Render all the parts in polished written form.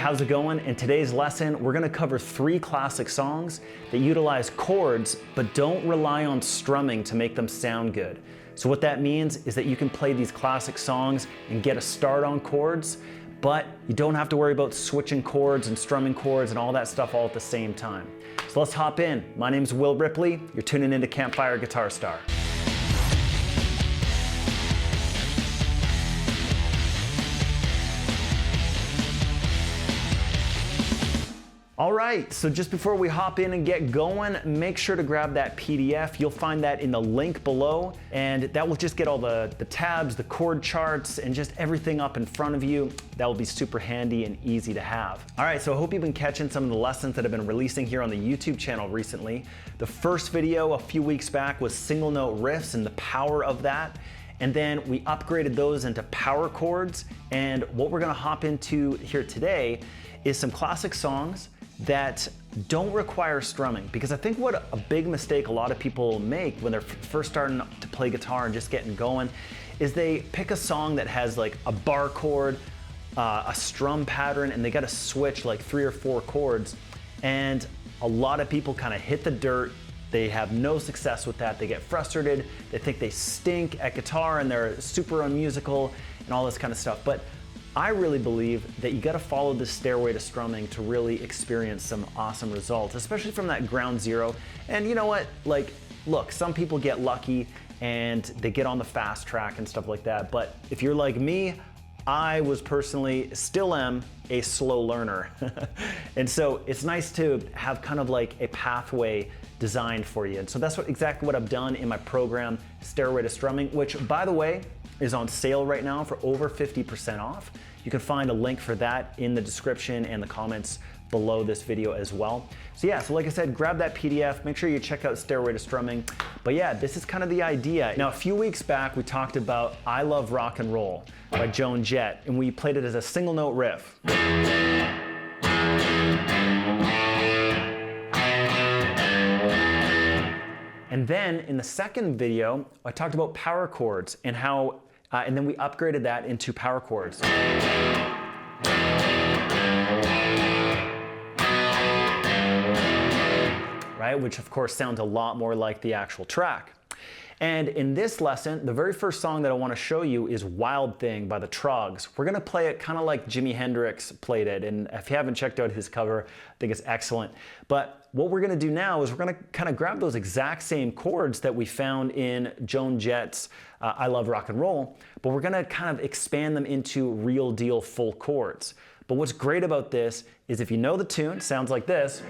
how's it going? In today's lesson, we're gonna cover 3 classic songs that utilize chords, but don't rely on strumming to make them sound good. So what that means is that you can play these classic songs and get a start on chords, but you don't have to worry about switching chords and strumming chords and all that stuff all at the same time. So let's hop in. My name's Will Ripley. You're tuning into Campfire Guitar Star. All right, so just before we hop in and get going, make sure to grab that PDF. You'll find that in the link below, and that will just get all the tabs, the chord charts, and just everything up in front of you. That will be super handy and easy to have. All right, so I hope you've been catching some of the lessons that I've been releasing here on the YouTube channel recently. The first video a few weeks back was single note riffs and the power of that. And then we upgraded those into power chords. And what we're gonna hop into here today is some classic songs that don't require strumming, because I think what a big mistake a lot of people make when they're first starting to play guitar and just getting going is they pick a song that has like a bar chord, a strum pattern, and they got to switch like 3 or 4 chords, and a lot of people kind of hit the dirt. They have no success with that. They get frustrated. They think they stink at guitar and they're super unmusical and all this kind of stuff. But I really believe that you gotta follow the stairway to strumming to really experience some awesome results, especially from that ground zero. And you know what, like, look, some people get lucky and they get on the fast track and stuff like that. But if you're like me, I was personally, still am, a slow learner. And so it's nice to have kind of like a pathway designed for you. And so that's exactly what I've done in my program, Stairway to Strumming, which, by the way, is on sale right now for over 50% off. You can find a link for that in the description and the comments below this video as well. So yeah, so like I said, grab that PDF, make sure you check out Stairway to Strumming. But yeah, this is kind of the idea. Now, a few weeks back, we talked about I Love Rock and Roll by Joan Jett, and we played it as a single note riff. And then in the second video, I talked about power chords and how, and then we upgraded that into power chords. Right, which of course sounds a lot more like the actual track. And in this lesson, the very first song that I want to show you is Wild Thing by the Troggs. We're gonna play it kind of like Jimi Hendrix played it, and if you haven't checked out his cover, I think it's excellent. But what we're gonna do now is we're gonna kind of grab those exact same chords that we found in Joan Jett's I Love Rock and Roll, but we're gonna kind of expand them into real deal full chords. But what's great about this is if you know the tune, it sounds like this.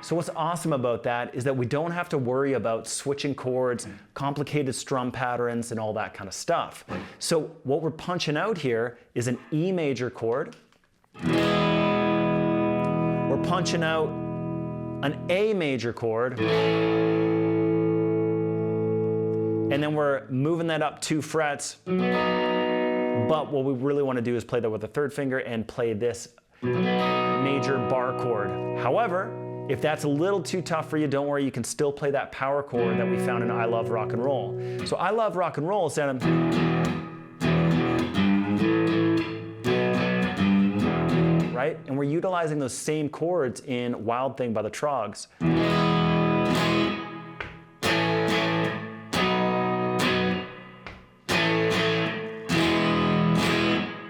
So what's awesome about that is that we don't have to worry about switching chords, complicated strum patterns, and all that kind of stuff. So what we're punching out here is an E major chord. We're punching out an A major chord. And then we're moving that up 2 frets. But what we really want to do is play that with the 3rd finger and play this major bar chord. However, if that's a little too tough for you, don't worry, you can still play that power chord that we found in I Love Rock and Roll. So I Love Rock and Roll sounded, right? And we're utilizing those same chords in Wild Thing by the Troggs.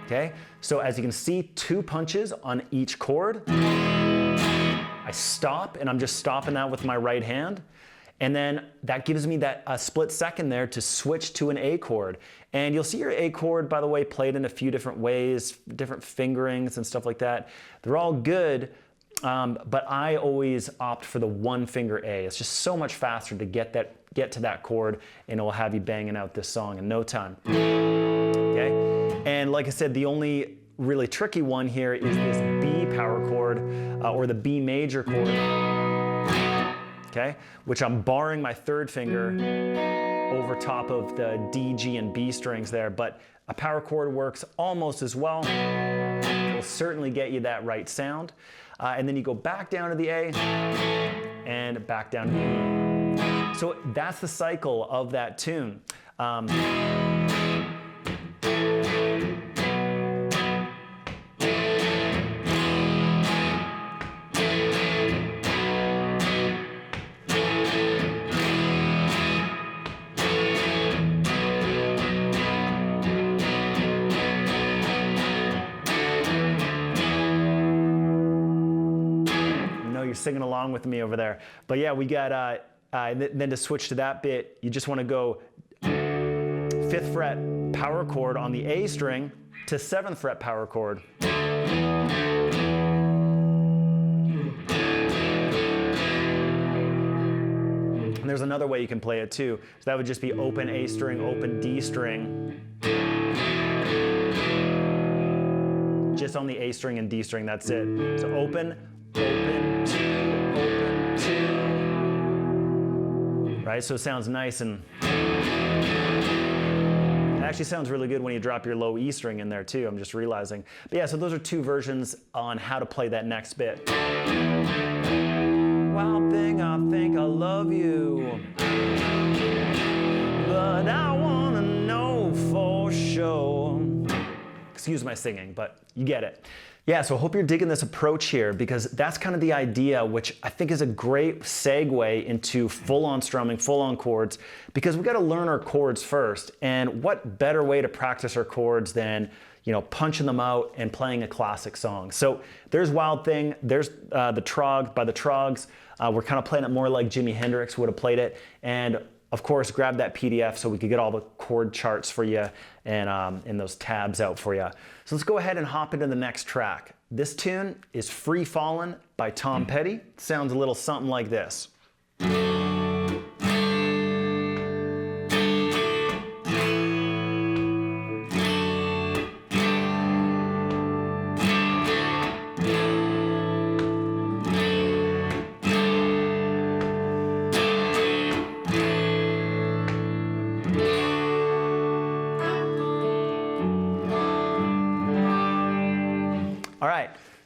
Okay, so as you can see, 2 punches on each chord. I stop, and I'm just stopping that with my right hand. And then that gives me that split second there to switch to an A chord. And you'll see your A chord, by the way, played in a few different ways, different fingerings and stuff like that. They're all good, but I always opt for the 1 finger A. It's just so much faster to get to that chord, and it will have you banging out this song in no time. Okay? And like I said, the only really tricky one here is this B power chord, or the B major chord, okay? Which I'm barring my 3rd finger over top of the D, G, and B strings there, but a power chord works almost as well. It'll certainly get you that right sound. and then you go back down to the A, and back down to the E. So that's the cycle of that tune. Singing along with me over there. But yeah, we got, then to switch to that bit, you just want to go 5th fret power chord on the A string to 7th fret power chord. And there's another way you can play it too. So that would just be open A string, open D string. Just on the A string and D string, that's it. So open, open, 2, open, 2. Right, so it sounds nice, and it actually sounds really good when you drop your low E string in there too, I'm just realizing. But yeah, so those are 2 versions on how to play that next bit. Wild thing, I think I love you, but I wanna know for sure. Excuse my singing, but you get it. Yeah, so I hope you're digging this approach here, because that's kind of the idea, which I think is a great segue into full-on strumming, full-on chords, because we got to learn our chords first. And what better way to practice our chords than, you know, punching them out and playing a classic song. So there's Wild Thing, there's the Troggs by the Troggs. We're kind of playing it more like Jimi Hendrix would have played it. And of course, grab that PDF so we could get all the chord charts for you and those tabs out for you. So let's go ahead and hop into the next track. This tune is Free Fallin' by Tom Petty. It sounds a little something like this.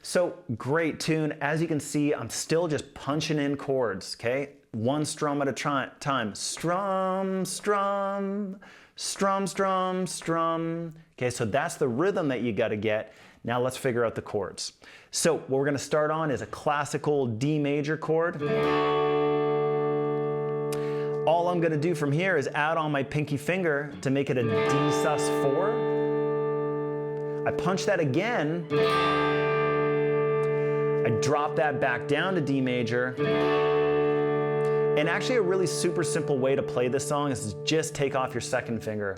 So great tune. As you can see, I'm still just punching in chords, okay? One strum at a time. Strum, strum, strum, strum, strum. Okay, so that's the rhythm that you gotta get. Now let's figure out the chords. So what we're gonna start on is a classical D major chord. All I'm gonna do from here is add on my pinky finger to make it a D sus4. I punch that again. I drop that back down to D major. And actually a really super simple way to play this song is to just take off your second finger,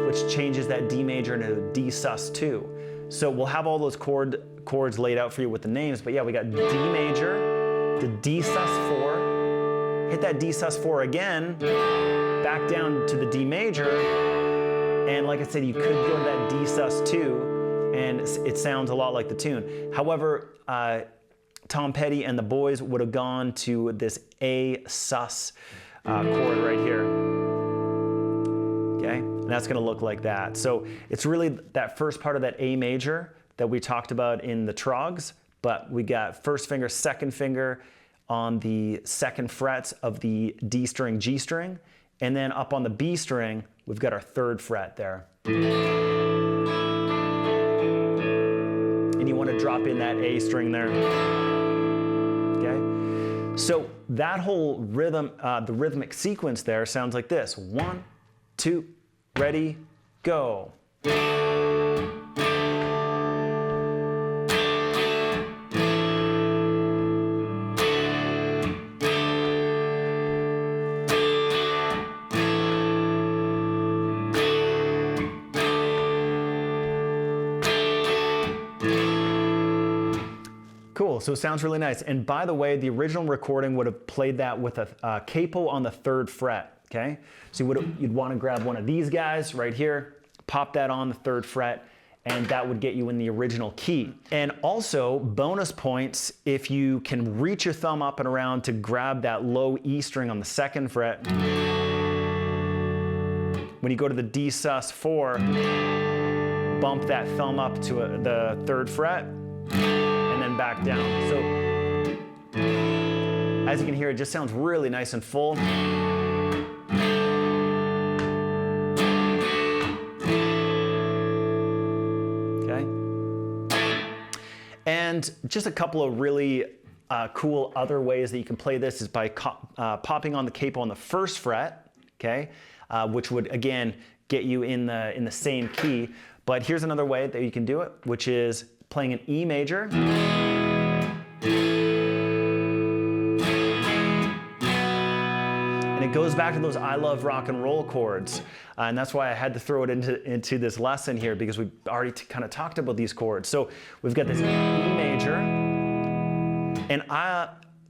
which changes that D major into D sus2. So we'll have all those chords laid out for you with the names, but yeah, we got D major to D sus4, hit that D sus4 again, back down to the D major, and like I said, you could go to that D sus2, and it sounds a lot like the tune. However, Tom Petty and the boys would have gone to this A sus chord right here. Okay, and that's gonna look like that. So it's really that first part of that A major that we talked about in the Troggs, but we got first finger, second finger on the second frets of the D string, G string, and then up on the B string, we've got our third fret there. And you want to drop in that A string there. Okay? So that whole rhythm, the rhythmic sequence there sounds like this. 1, 2, ready, go. Cool, so it sounds really nice. And by the way, the original recording would have played that with a capo on the 3rd fret, okay? So you'd want to grab one of these guys right here, pop that on the 3rd fret, and that would get you in the original key. And also, bonus points if you can reach your thumb up and around to grab that low E string on the 2nd fret. When you go to the D sus4, bump that thumb up to the 3rd fret. then back down. So as you can hear, it just sounds really nice and full. Okay. And just a couple of really cool other ways that you can play this is by popping on the capo on the first fret, okay, which would again get you in the same key. But here's another way that you can do it, which is playing an E major. And it goes back to those I love rock and roll chords. And that's why I had to throw it into this lesson here, because we've already kind of talked about these chords. So we've got this E major, and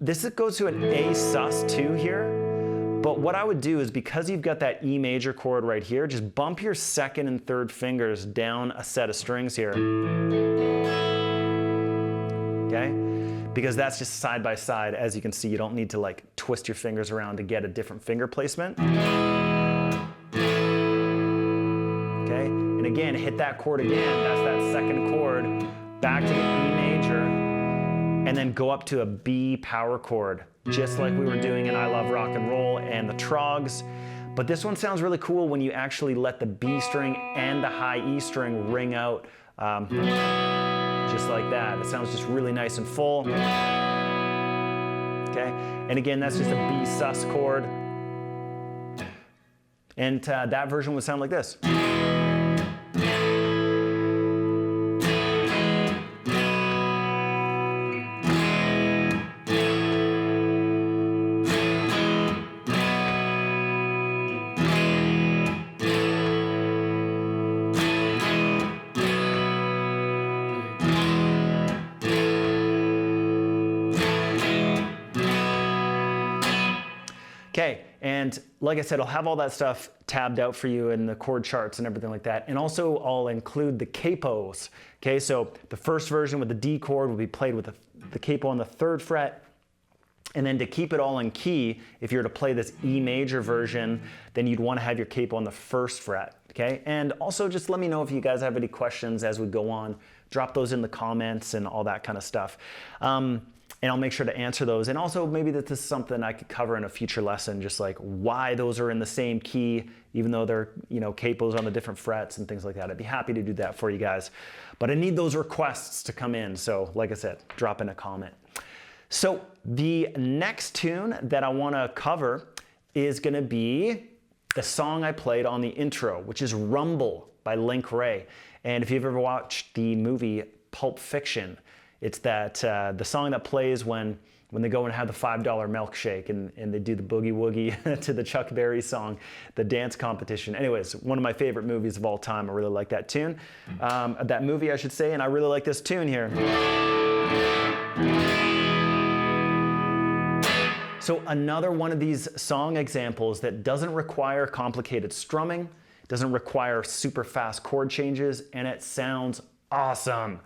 this goes to an A sus2 here. But what I would do is, because you've got that E major chord right here, just bump your second and third fingers down a set of strings here. Okay? Because that's just side by side. As you can see, you don't need to like twist your fingers around to get a different finger placement. Okay? And again, hit that chord again. That's that second chord. Back to the E major. And then go up to a B power chord, just like we were doing in I Love Rock and Roll and the Troggs. But this one sounds really cool when you actually let the B string and the high E string ring out just like that. It sounds just really nice and full. Okay, and again, that's just a B sus chord. And that version would sound like this. Okay, and like I said, I'll have all that stuff tabbed out for you in the chord charts and everything like that. And also I'll include the capos. Okay, so the first version with the D chord will be played with the capo on the third fret. And then to keep it all in key, if you were to play this E major version, then you'd want to have your capo on the first fret. Okay, and also just let me know if you guys have any questions as we go on. Drop those in the comments and all that kind of stuff. And I'll make sure to answer those. And also maybe that this is something I could cover in a future lesson, just like why those are in the same key, even though they're, you know, capos on the different frets and things like that. I'd be happy to do that for you guys. But I need those requests to come in. So like I said, drop in a comment. So the next tune that I want to cover is going to be the song I played on the intro, which is Rumble by Link Wray. And if you've ever watched the movie Pulp Fiction, it's that the song that plays when they go and have the $5 milkshake and they do the boogie woogie to the Chuck Berry song, the dance competition. Anyways, one of my favorite movies of all time. I really like that tune, that movie I should say, and I really like this tune here. So another one of these song examples that doesn't require complicated strumming, doesn't require super fast chord changes, and it sounds awesome.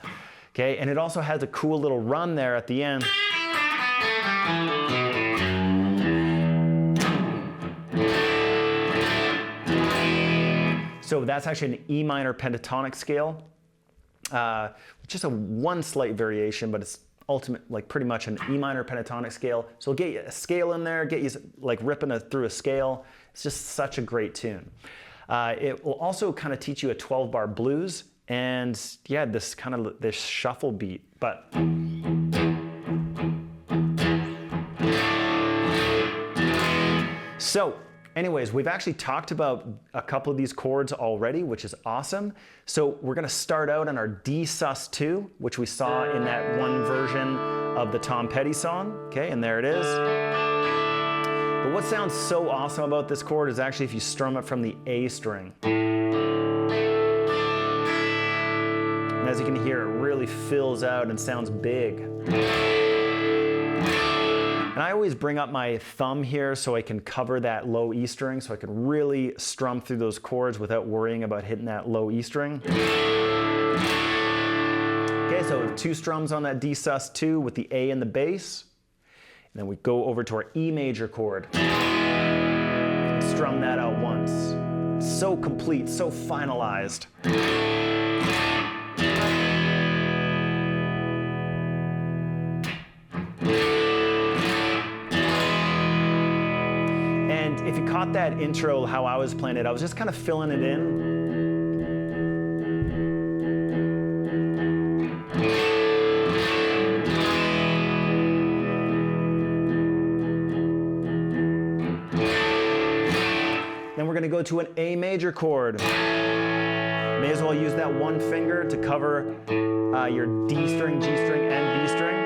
Okay, and it also has a cool little run there at the end. So that's actually an E minor pentatonic scale. Just one slight variation, but it's like pretty much an E minor pentatonic scale. So it'll get you a scale in there, get you like ripping through a scale. It's just such a great tune. It will also kind of teach you a 12-bar blues. And yeah, this shuffle beat, but. So anyways, we've actually talked about a couple of these chords already, which is awesome. So we're gonna start out on our D sus2, which we saw in that one version of the Tom Petty song, okay, and there it is. But what sounds so awesome about this chord is actually if you strum it from the A string. As you can hear, it really fills out and sounds big. And I always bring up my thumb here so I can cover that low E string, so I can really strum through those chords without worrying about hitting that low E string. Okay, so 2 strums on that D sus2 with the A and the bass. And then we go over to our E major chord. Strum that out once. So complete, so finalized. caught that intro, how I was playing it, I was just kind of filling it in. Then we're going to go to an A major chord. May as well use that one finger to cover your D string, G string, and B string.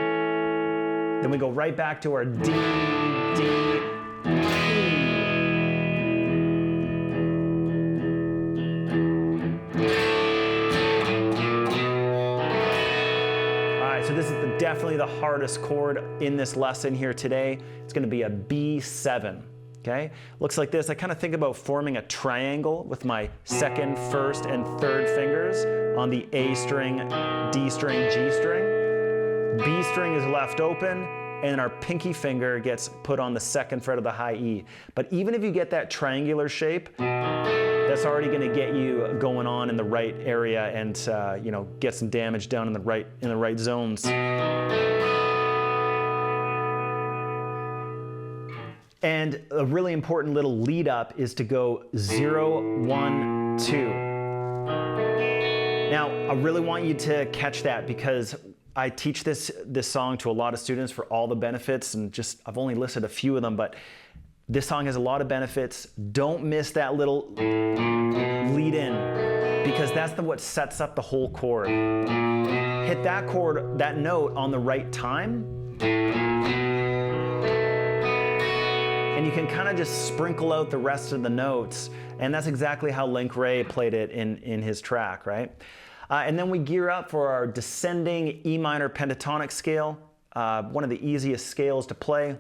Then we go right back to our D, D, E. All right, so this is definitely the hardest chord in this lesson here today. It's going to be a B7. Okay, looks like this. I kind of think about forming a triangle with my second, first, and third fingers on the A string, D string, G string. B string is left open, and our pinky finger gets put on the second fret of the high E. But even if you get that triangular shape, that's already going to get you going on in the right area and you know, get some damage down in the right zones. And a really important little lead up is to go 0, 1, 2. Now, I really want you to catch that because I teach this song to a lot of students for all the benefits, and I've only listed a few of them, but this song has a lot of benefits. Don't miss that little lead in because that's what sets up the whole chord. Hit that chord, that note on the right time, and you can kind of just sprinkle out the rest of the notes. And that's exactly how Link Wray played it in his track, right? And then we gear up for our descending E minor pentatonic scale, one of the easiest scales to play.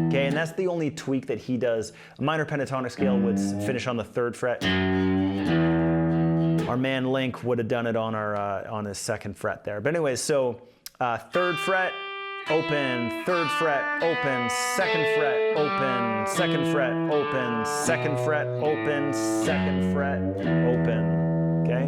Okay, and that's the only tweak that he does. A minor pentatonic scale would finish on the 3rd fret. Our man Link would have done it on his 2nd fret there. But anyways, so 3rd fret, open, 3rd fret, open, 2nd fret, open, 2nd fret, open, 2nd fret, open, 2nd fret, open. Okay?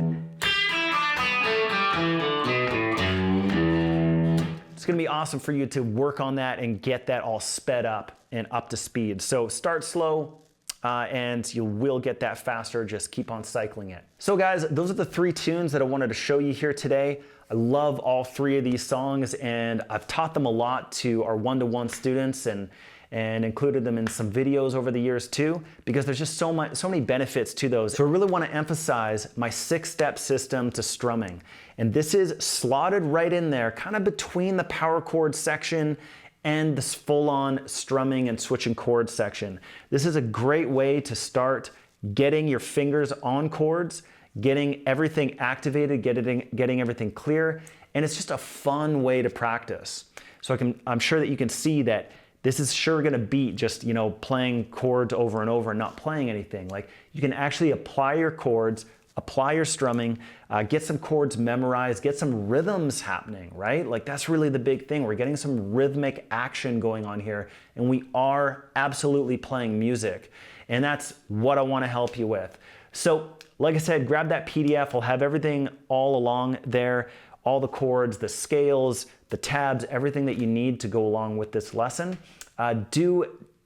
It's going to be awesome for you to work on that and get that all sped up and up to speed. So start slow. And you will get that faster, just keep on cycling it. So guys, those are the 3 tunes that I wanted to show you here today. I love all 3 of these songs, and I've taught them a lot to our one-to-one students and included them in some videos over the years too, because there's just so many benefits to those. So I really want to emphasize my 6-step system to strumming. And this is slotted right in there, kind of between the power chord section and this full-on strumming and switching chords section. This is a great way to start getting your fingers on chords, getting everything activated, getting everything clear, and it's just a fun way to practice. So I'm sure that you can see that this is sure gonna beat just, you know, playing chords over and over and not playing anything. Like, you can actually apply your chords, apply your strumming, get some chords memorized, get some rhythms happening, right? Like, that's really the big thing. We're getting some rhythmic action going on here, and we are absolutely playing music. And that's what I want to help you with. So, like I said, grab that PDF. I'll have everything all along there, all the chords, the scales, the tabs, everything that you need to go along with this lesson.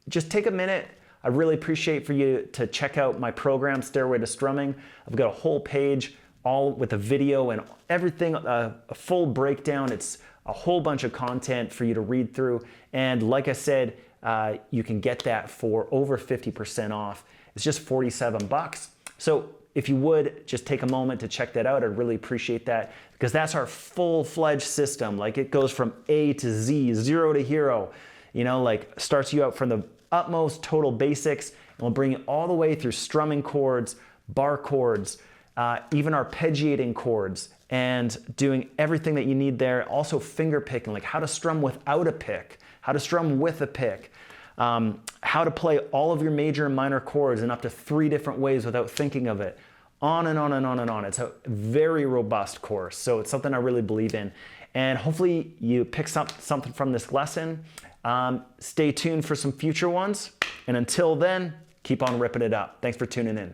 Just take a minute. I really appreciate for you to check out my program, Stairway to Strumming. I've got a whole page all with a video and everything, a full breakdown. It's a whole bunch of content for you to read through. And like I said, you can get that for over 50% off. It's just 47 bucks. So if you would just take a moment to check that out, I'd really appreciate that, because that's our full-fledged system. Like, it goes from A to Z, 0 to hero. You know, like, starts you out from the utmost total basics, and we'll bring you all the way through strumming chords, bar chords, even arpeggiating chords, and doing everything that you need there. Also finger picking, like how to strum without a pick, how to strum with a pick, how to play all of your major and minor chords in up to 3 different ways without thinking of it. On and on and on and on. It's a very robust course, so it's something I really believe in. And hopefully you pick something from this lesson. Stay tuned for some future ones. And until then, keep on ripping it up. Thanks for tuning in.